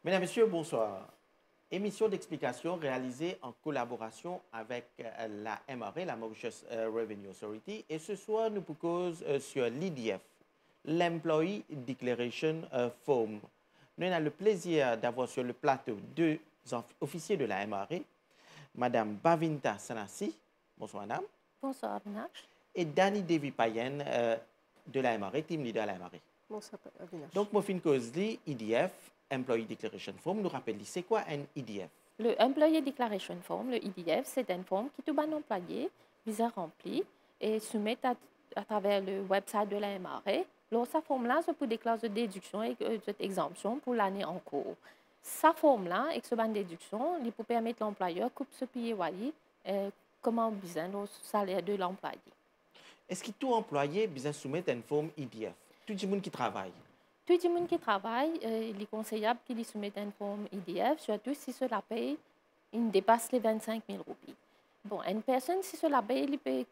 Mesdames, Messieurs, bonsoir. Émission d'explication réalisée en collaboration avec la MRA, la Mauritius Revenue Authority. Et ce soir, nous vous cause sur l'IDF, l'Employee Declaration Form. Nous avons le plaisir d'avoir sur le plateau deux officiers de la MRA, Madame Bavinta Sanassi, bonsoir Madame. Bonsoir Avinash. Et Danny Devi Payen de la MRA, team leader à la MRA. Bonsoir Avinash. Donc, moi, fin cause IDF, Employee Declaration Form, nous rappelle, c'est quoi un IDF? Le Employee Declaration Form, le IDF, c'est une forme qui tout bon employé vise à remplir et soumettre à travers le website de la MRA. Alors, cette forme-là, c'est pour des clauses de déduction et d'exemption pour l'année en cours. Cette forme-là, avec ce ban de déduction, il peut permettre l'employeur de couper ce PAYE comment besoin le salaire de l'employé. Est-ce que tout employé besoin soumettre une forme IDF? Tout le monde qui travaille? Tout le monde qui travaille, il est conseillable qu'il soumette une forme IDF, surtout si cela paye, il dépasse les 25 000 roupies. Bon, une personne, si cela paye, il paye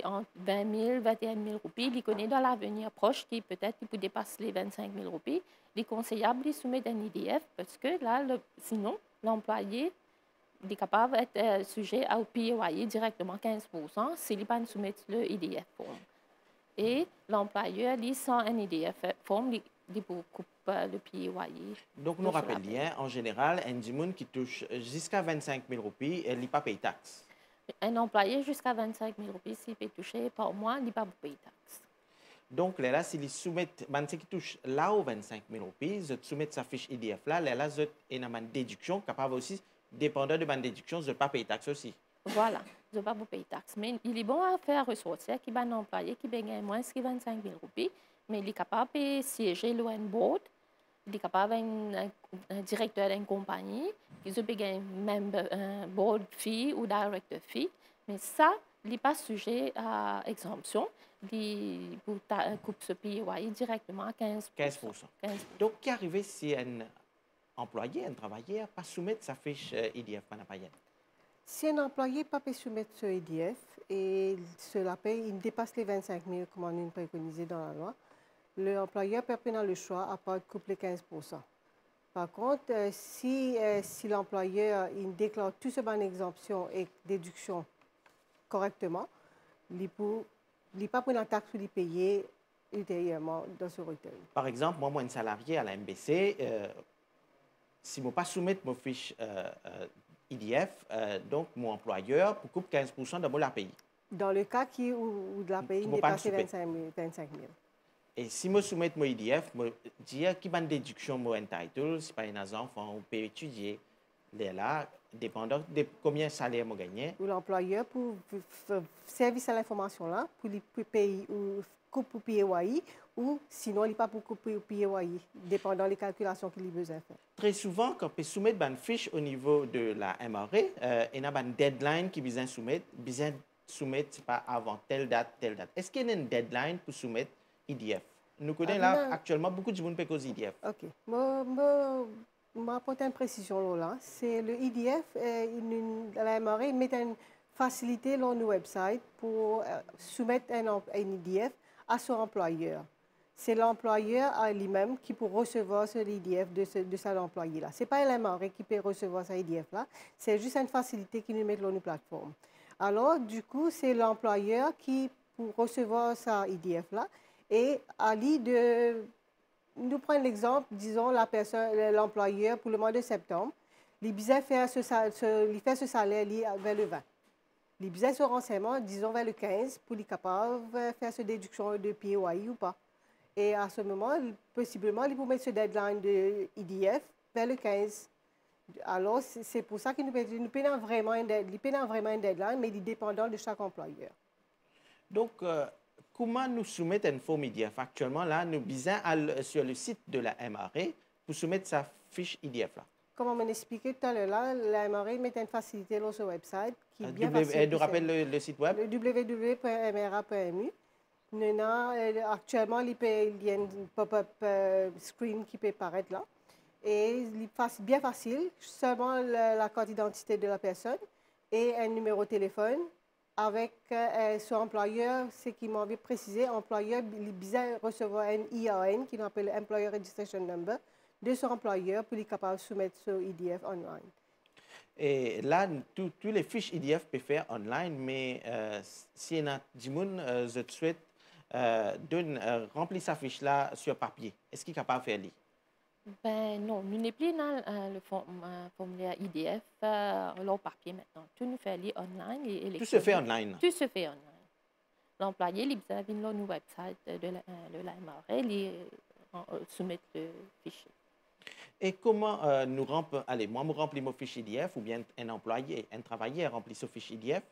entre 20 000, 21 000 roupies, il connaît dans l'avenir proche qui peut-être peut dépasser les 25 000 roupies, il est conseillable de soumettre un IDF parce que là, sinon, l'employé est capable d'être sujet au PAYE directement 15% s'il n'est pas soumet le IDF forme. Et l'employeur, sans un IDF forme, il peut couper le PAYE. Donc, nous rappelons bien, en général, un monde qui touche jusqu'à 25 000 roupies, il n'est pas payé taxe. Un employé jusqu'à 25 000 roupies, s'il peut toucher par mois, il n'est pas payé taxe. Donc, là, s'il soumet, ce qui touche là aux 25 000 roupies, je soumet sa fiche IDF là, là, je une déduction capable aussi, dépendant de ma déduction, je ne pas payer taxe aussi. Voilà, je ne vais pas payer taxe. Mais il est bon à faire ressortir qu'il y a un employé qui gagne moins que 25 000 roupies, mais il est capable de siéger le board, il est capable un directeur d'une compagnie, il peut gagner un board fee ou director fee, mais ça, il n'est pas sujet à exemption. Il peut couper ce PAYE directement à 15%. 15%. Donc, qu'est arrivé si un employé, un travailleur, pas soumettre sa fiche IDF Panapayenne? Si un employé pas peut soumettre ce IDF et cela paye, il dépasse les 25 000 comme on est préconisé dans la loi, l'employeur peut prendre le choix à part de couper 15%. Par contre, si l'employeur déclare tout ce ban exemption et déduction correctement, il ne peut pas prendre la taxe pour les payer ultérieurement dans ce recueil. Par exemple, moi, un salarié à la MBC, si je ne pas soumettre ma fiche IDF, donc mon employeur pour couper 15% de mon pays. Dans le cas où la pays dépasse 25 000. Et si je soumets mon IDF, je dis qu'il y a une déduction mon entitled, si pas un enfant, on peut étudier. Là, dépendant de combien de salaire je gagne. Ou l'employeur pour service à l'information là, pour payer ou couper PAYE, ou sinon il n'est pas pour couper PAYE, dépendant des calculations qu'il a besoin de faire. Très souvent, quand on soumet une fiche au niveau de la MRA, il y a une deadline qui besoin soumettre pas avant telle date, telle date. Est-ce qu'il y a une deadline pour soumettre IDF? Nous connaissons là actuellement beaucoup de gens qui cause IDF. OK. Je vais apporter une précision là. C'est le IDF, la MRA met une facilité sur le website pour soumettre un IDF à son employeur. C'est l'employeur lui-même qui peut recevoir ce IDF de son employé là. Ce n'est pas la MRA qui peut recevoir ce IDF là. C'est juste une facilité qui nous met sur une plateforme. Alors, du coup, c'est l'employeur qui peut recevoir ce IDF là. Et à l'idée de... Nous prenons l'exemple, disons, l'employeur pour le mois de septembre, il fait ce salaire vers le 20. Il besoin ce renseignement, disons, vers le 15, pour être capable de faire cette déduction de PAYE ou pas. Et à ce moment, possiblement, il peut mettre ce deadline de IDF vers le 15. Alors, c'est pour ça que nous payons vraiment un deadline, mais il est dépendant de chaque employeur. Donc, comment nous soumettre une forme IDF? Actuellement, là, nous sommes sur le site de la MRA pour soumettre sa fiche IDF. Là. Comme on m'a expliqué tout à l'heure, la MRA met une facilité sur ce website qui est bien facile. Nous rappelle le site web? www.mra.mu. Actuellement, il y a un pop-up screen qui peut apparaître là. Et il est bien facile, seulement la carte d'identité de la personne et un numéro de téléphone. Avec son employeur, ce qui m'a envie de préciser, l'employeur il a besoin de recevoir un IAN, qui appelle Employer Registration Number, de son employeur pour être capable de soumettre ce IDF online. Et là, tous les fiches IDF peuvent faire online, mais si on a du monde, je te souhaite remplir sa fiche là sur papier. Est-ce qu'il est capable de faire ça? Ben non, nous n'est plus dans le formulaire IDF, le papier maintenant. Tout nous fait aller online et électronique. Tout se fait online. Tout se fait online. L'employé, il a besoin de website de la MRA, il soumet le fichier. Et comment nous remplir, allez, moi, je remplis mon fichier IDF ou bien un employé, un travailleur remplit ce fichier IDF.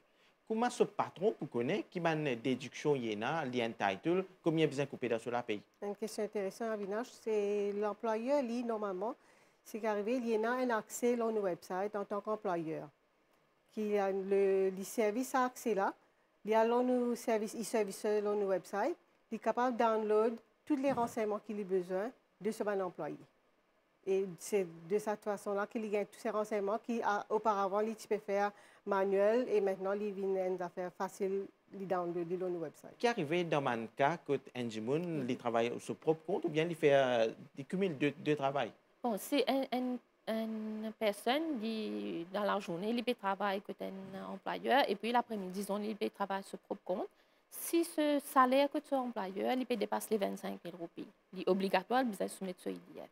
Comment ce patron pour connaître qui m'a une déduction yéna, title, combien besoin de couper dans la paye? Une question intéressante, Avinash, c'est l'employeur, lui, normalement, c'est qu'arrivé, il y a un accès à nos website en tant qu'employeur. Qui a le service à accès là, il y a nos services, sur nos website, il est capable de download tous les renseignements qu'il a besoin de ce bon employé. Et c'est de cette façon-là qu'il gagne tous ces renseignements qu'auparavant, il peut faire manuel et maintenant, il vient des affaires faciles de downloader sur nos website. Qui arrive dans mon cas, que Anjimoun, il travaille sur son propre compte ou bien il fait des cumuls de travail? Bon, c'est une personne qui, dans la journée, il peut travailler comme un employeur et puis l'après-midi, il peut travailler sur son propre compte. Si ce salaire que son employeur, il peut dépasser les 25 000 roupies, il est obligatoire de soumettre ce IDF.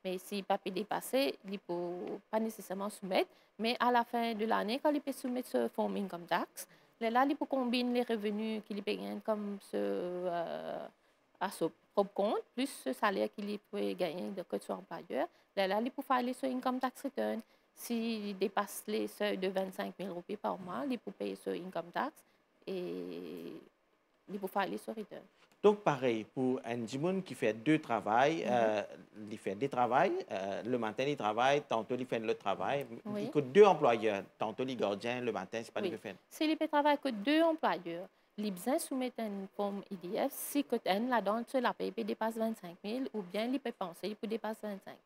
Mais s'il ne peut pas dépasser, il ne peut pas nécessairement soumettre. Mais à la fin de l'année, quand il peut soumettre ce form income tax, là, il peut combiner les revenus qu'il paye comme à son propre compte, plus ce salaire qu'il peut gagner de son employeur. Là, il peut faire ce income tax return. S'il dépasse les seuils de 25 000 roupies par mois, il peut payer ce income tax et il peut faire ce return. Donc, pareil, pour un Jimoun qui fait deux travails, il fait des travails, le matin il travaille, tantôt il fait le travail. Oui. Il a deux employeurs, tantôt il gardien, le matin, c'est pas lui qui fait. S'il peut travailler que deux employeurs, il a besoin de soumettre une forme IDF si là-dedans, la paye dépasse 25 000 ou bien il peut penser qu'il peut dépasser 25 000.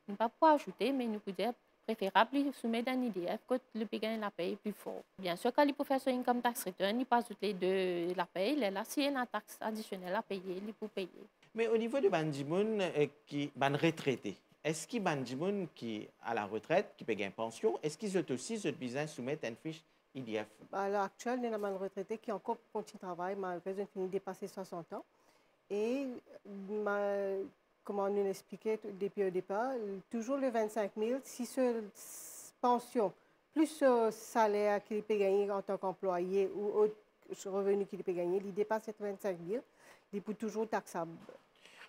Il ne peut pas ajouter, mais nous pouvons dire préférable de soumettre un IDF que le payant la paye plus fort. Bien sûr, quand il peut faire son income tax return, il peut ajouter de la paye. Là, s'il y a une taxe additionnelle à payer, il peut payer. Mais au niveau de Bandimoun qui est retraité, est-ce qu'il y a Bandimoun qui à la retraite, qui paye une pension, est-ce qu'ils ont aussi besoin de soumettre une fiche IDF? À l'heure actuelle, il y a un retraité qui encore continue de travailler, malgré qu'il finit de dépasser 60 ans. Et comment nous l'expliquait depuis le départ, toujours le 25 000, si ce pension plus ce salaire qu'il peut gagner en tant qu'employé ou autre revenu qu'il peut gagner, il dépasse 25 000, il peut toujours taxable.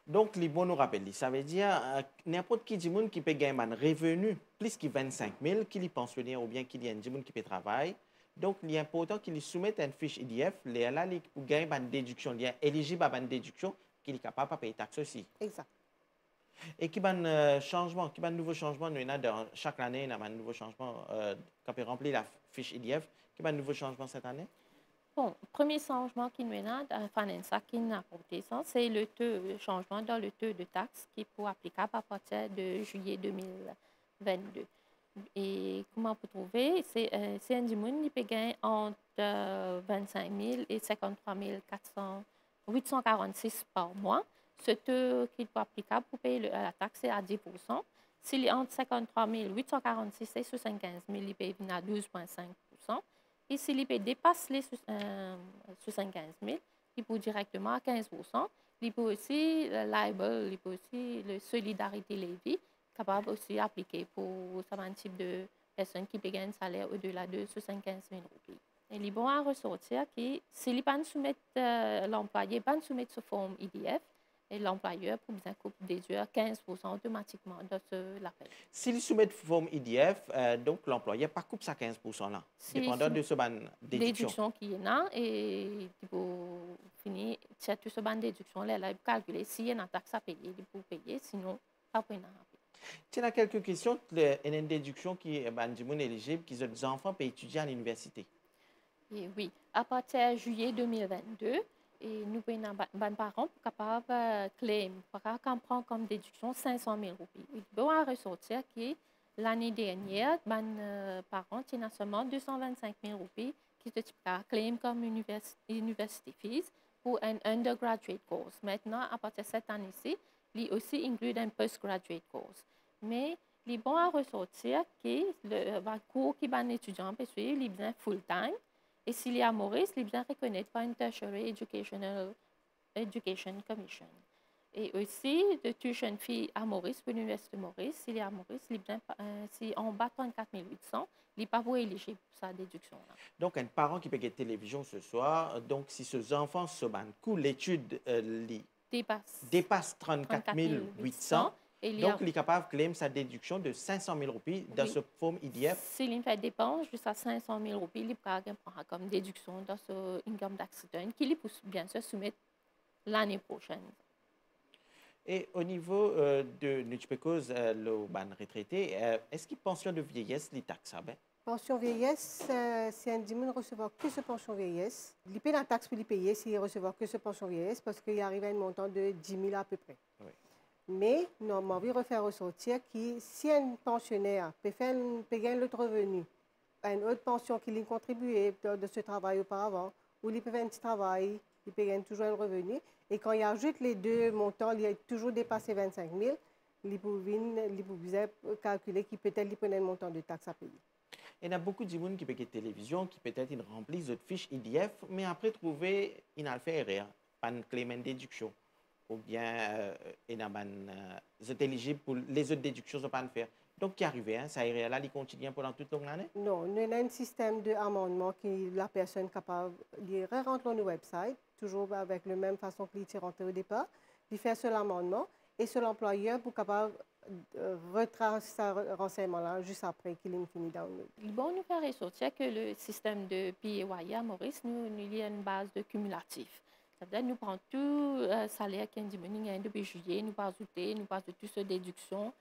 Donc, les bons nous rappellent, ça veut dire n'importe qui dit qui peut gagner un revenu plus que 25 000, qu'il est pensionnaire ou bien qu'il y a un qui peut travailler. Donc, il est important qu'il soumette une fiche IDF, là, il peut gagner une déduction, il est éligible à une déduction, qu'il est capable de payer taxe aussi. Exact. Et qui a un changement, qui a un nouveau changement, nous avons chaque année, il y a un nouveau changement, quand on remplit la fiche IDF, qui a un nouveau changement cette année? Bon, premier changement qui nous a, Finanza qui nous a apporté ça, c'est le changement dans le taux de taxe qui est applicable à partir de juillet 2022. Et comment on peut trouver, c'est un diminution qui peut gagner entre 25 000 et 53 846 par mois. Ce taux qui est applicable pour payer la taxe est à 10 %. S'il est entre 53 846 et 75 000, il paye à 12,5 %. Et s'il dépasse les 75 000, il peut directement à 15 %. Il peut aussi, le liable, il peut aussi, le solidarité levy, capable aussi d'appliquer pour ce type de personnes qui payent un salaire au-delà de 75 000 roupies. Et il est bon à ressortir que s'il n'est pas soumettre l'employé, pas soumettre ce forme IDF, et l'employeur pour bien déduire 15 % automatiquement de la paie. S'il soumet une forme IDF, donc l'employeur pas coupe ça 15 % là, dépendant de ce ban déduction. Déduction qui est là et il peut finir cette ce ban déduction là, il peut calculer s'il y a une taxe à payer, il peut payer, sinon pas pour une Tu as quelques questions, une déduction qui est éligible, qui les enfants peuvent étudier à l'université. Oui, à partir de juillet 2022, et nous avons des parents capables de claim, qu'on prend comme déduction 500 000 roupies. Il doit ressortir que l'année dernière, les parents ont seulement 225 000 roupies qui se claim comme university fees pour un undergraduate course. Maintenant, à partir de cette année-ci, il aussi inclut un postgraduate course. Mais il est bon à ressortir que le cours qui un étudiant peut suivre, il est bien full-time. Et s'il est à Maurice, il est bien reconnu par une Tertiary Education Commission. Et aussi, de tuition fee à Maurice, pour l'Université de Maurice, s'il est à Maurice, il est bien, si on bat 34 800, il n'est pas pour éligible pour sa déduction. Là. Donc, un parent qui paye la télévision ce soir, donc si ses enfants se bandent, coût l'étude dépasse 34 800, donc il est capable de claimer sa déduction de 500 000 roupies dans ce forme IDF. S'il fait dépenses jusqu'à 500 000 roupies, il prendra comme déduction dans ce income tax return qu'il peut bien sûr soumettre l'année prochaine. Et au niveau de Nutchpecos, le ban retraité, est-ce qu'il pension de vieillesse, les taxables? Pension vieillesse, si un dimanche ne recevoir que ce pension vieillesse, il paie la taxe pour les payer s'il ne recevoir que ce pension vieillesse parce qu'il arrive à un montant de 10 000 à peu près. Oui. Mais normalement, on refaire ressortir que si un pensionnaire peut payer l'autre revenu, une autre pension qu'il a contribué de ce travail auparavant, ou il peut faire un petit travail, il paye toujours un revenu. Et quand il ajoute les deux montants, il a toujours dépassé 25 000, il peut calculer qu'il peut-être prendre un montant de taxes à payer. Il y a beaucoup de gens qui payent la télévision, qui peut-être remplissent de fiches IDF, mais après trouver une alpha erreur, pas une clément déduction. Ou bien ils sont éligibles pour les autres déductions ne pas faire. Donc, qui arrive, hein, ça erreur là, il continue pendant toute l'année? Non, nous avons un système d'amendement qui la personne est capable de rentrer dans le website, toujours avec la même façon qu'il est rentré au départ, de faire ce amendement et c'est l'employeur pour capable retracer ce renseignement-là juste après qu'il ait fini download. Bon, nous faire ressortir que le système de PAYE à Maurice, il y a une base de cumulatif. C'est-à-dire nous prenons tout salaire qui est diminué depuis juillet, nous pas ajouter, nous pas de toutes ces déductions,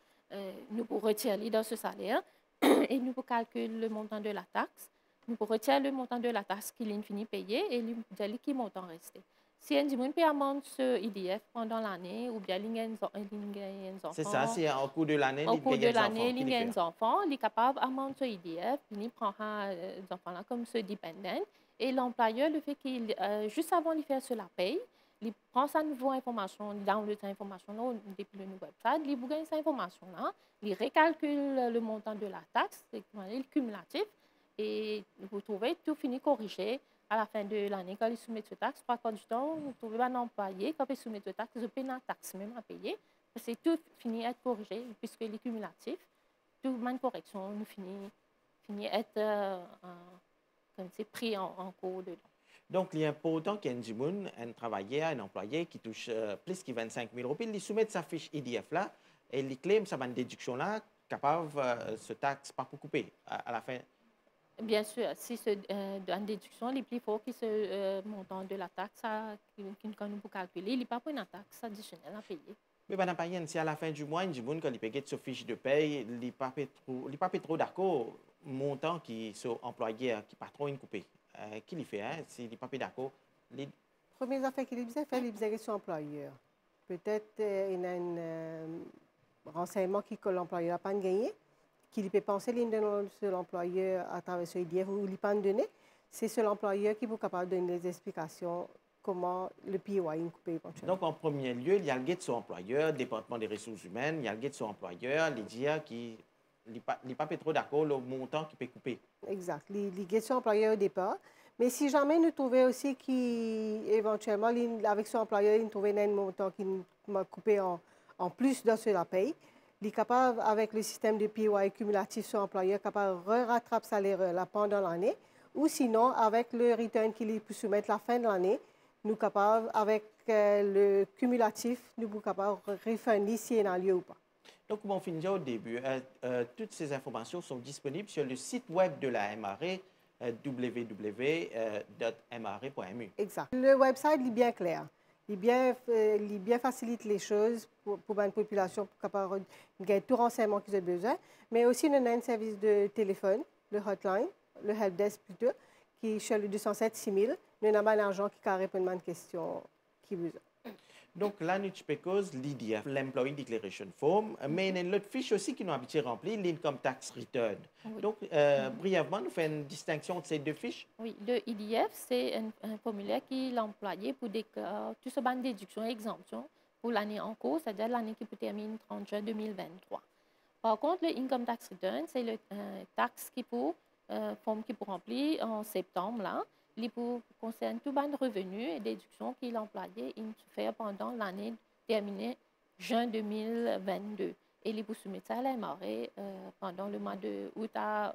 nous pour retirer dans ce salaire et nous pour calculer le montant de la taxe, nous pour retirer le montant de la taxe qu'il est fini payer et lui dire qui montant resté. Si un dimanche peut amende ce IDF pendant l'année ou bien il y a un enfant. C'est ça, c'est au cours de l'année, il y a un enfant, il est capable d'amender ce IDF, il prendra les enfants là comme ce dépendant. Et l'employeur, le fait qu'il, juste avant de faire cela paye, il prend sa nouvelle information, il download cette information depuis le nouveau website, il gagne cette information-là, il récalcule le montant de la taxe, le cumulatif, et vous trouvez tout fini corrigé à la fin de l'année. Quand il soumet ce taxe, trois quarts du temps, vous trouvez un employé, quand il soumet ce taxe, il paye la taxe même à payer, c'est tout fini à être corrigé, puisque les cumulatifs, toute ma correction nous finit à être comme c'est pris en cours dedans. Donc, il est important qu'il y ait un travailleur, un employé qui touche plus que 25 000 roupies, il soumet sa fiche IDF là et il claim sa déduction là, capable ce taxe pas pour couper à la fin. Bien sûr, si c'est une déduction, il est plus fort que ce montant de la taxe qu'on peut calculer, il n'est pas pour une taxe additionnelle à payer. Mais ben, si à la fin du mois, quand il paye sa fiche de paye, il n'est pas trop d'accord montant qui sont employés, qui patron une coupée. Qui lui fait, hein, s'il n'est pas d'accord? Les premières affaires qu'il faisait, il faisait son employeur. Peut-être il y a un renseignement que l'employeur n'a pas gagné, qu'il peut penser sur l'employeur à travers ce IDF ou il n'a pas donné. C'est sur l'employeur qui est capable de donner des explications comment le PAYE est coupé éventuellement. Donc, en premier lieu, il y a le guide de son employeur, département des ressources humaines, il y a le guide de son employeur, l'IDIA qui n'est pas trop d'accord le montant qui peut couper. Exact. Les guides son employeur au départ. Mais si jamais nous trouvons aussi qu'éventuellement, avec son employeur, il trouvait un montant qui m'a coupé en plus de cela paye, il est capable, avec le système de PAYE cumulatif, son employeur est capable de rattraper sa erreur là pendant l'année. Ou sinon, avec le return qu'il peut soumettre à la fin de l'année, nous sommes capables, avec le cumulatif, nous sommes capables de refunder si il y a un lieu ou pas. Donc, comme on finit au début, toutes ces informations sont disponibles sur le site web de la MRE, www.mre.mu. Exact. Le website est bien clair. Il bien facilite les choses pour une population capable de gagner tout renseignement qu'ils ont besoin. Mais aussi, nous avons un service de téléphone, le hotline, le helpdesk plutôt, qui est sur le 207 6000. Nous avons un agent qui peut répondre à une question qui besoin. Donc là, nous avons l'IDF, l'Employee Declaration Form, mais il y a une autre fiche aussi qui nous habitué à remplir, l'Income Tax Return. Oui. Donc, brièvement, nous faisons une distinction entre ces deux fiches. Oui, le IDF, c'est un formulaire qui est employé pour toutes ces bandes déductions et exemptions pour l'année en cours, c'est-à-dire l'année qui peut terminer 30 juin 2023. Par contre, le income tax return, c'est le taxe forme qui pour remplir en septembre, là. Il concerne tout ban de revenus et déductions que l'employé fait pendant l'année terminée juin 2022. Et il peut soumettre ça à la MRA pendant le mois de août à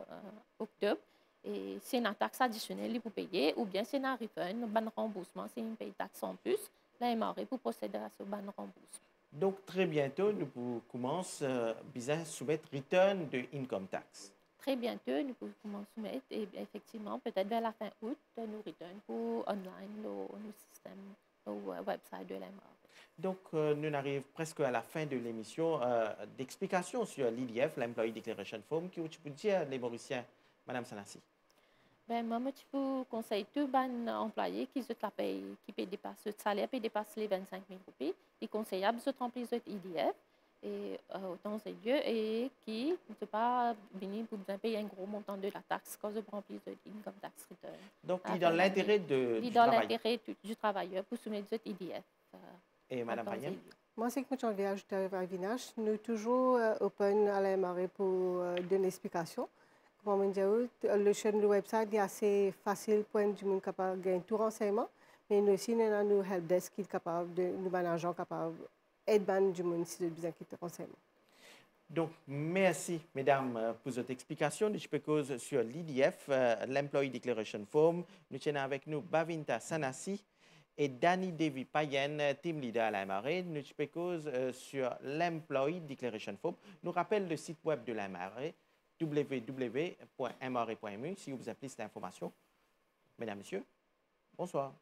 octobre. Et c'est une taxe additionnelle qu'il peut payer, ou bien c'est un refund, un ban remboursement, c'est une paye taxe en plus, la MRA pour procéder à ce ban remboursement. Donc, très bientôt, nous commençons à soumettre return de income tax. Très bientôt, nous pouvons commencer à soumettre, et effectivement, peut-être vers la fin août, nous return pour online, nos systèmes, au website de la MRA. Donc, nous arrivons presque à la fin de l'émission d'explication sur l'IDF, l'Employee Declaration Form, que tu peux dire les Mauriciens, Madame Sanassi. Ben, moi, je peux conseiller tous les employés qui dépassent le salaire qui dépasse les 25 000 roupies. Il est conseillable de remplir cet IDF et, dans ces lieux et qui ne peut pas venir pour payer un gros montant de la taxe quand je remplis cet income tax return. Donc, il est dans l'intérêt du travailleur pour soumettre cet IDF. Et Mme Payen? Moi, c'est que je viens ajouter à Vinache. Nous sommes toujours open à la MRA pour donner l'explication. Comme on dit, le website est assez facile pour nous monde capable de gagner tout renseignement, mais nous aussi, nous avons un helpdesk qui est capable de nous donner un agent capable d'aider du monde si vous avez besoin de renseignements. Donc, merci, mesdames, pour cette explication. Je peux causer sur l'IDF, l'Employee Declaration Form. Nous tenons avec nous Bavinta Sanassi et Danny Devi Payen, team leader à la MRA. Nous peux causer sur l'Employee Declaration Form. Nous rappelle le site web de la MRA, www.mra.mu, si vous appelez cette information. Mesdames, Messieurs, bonsoir.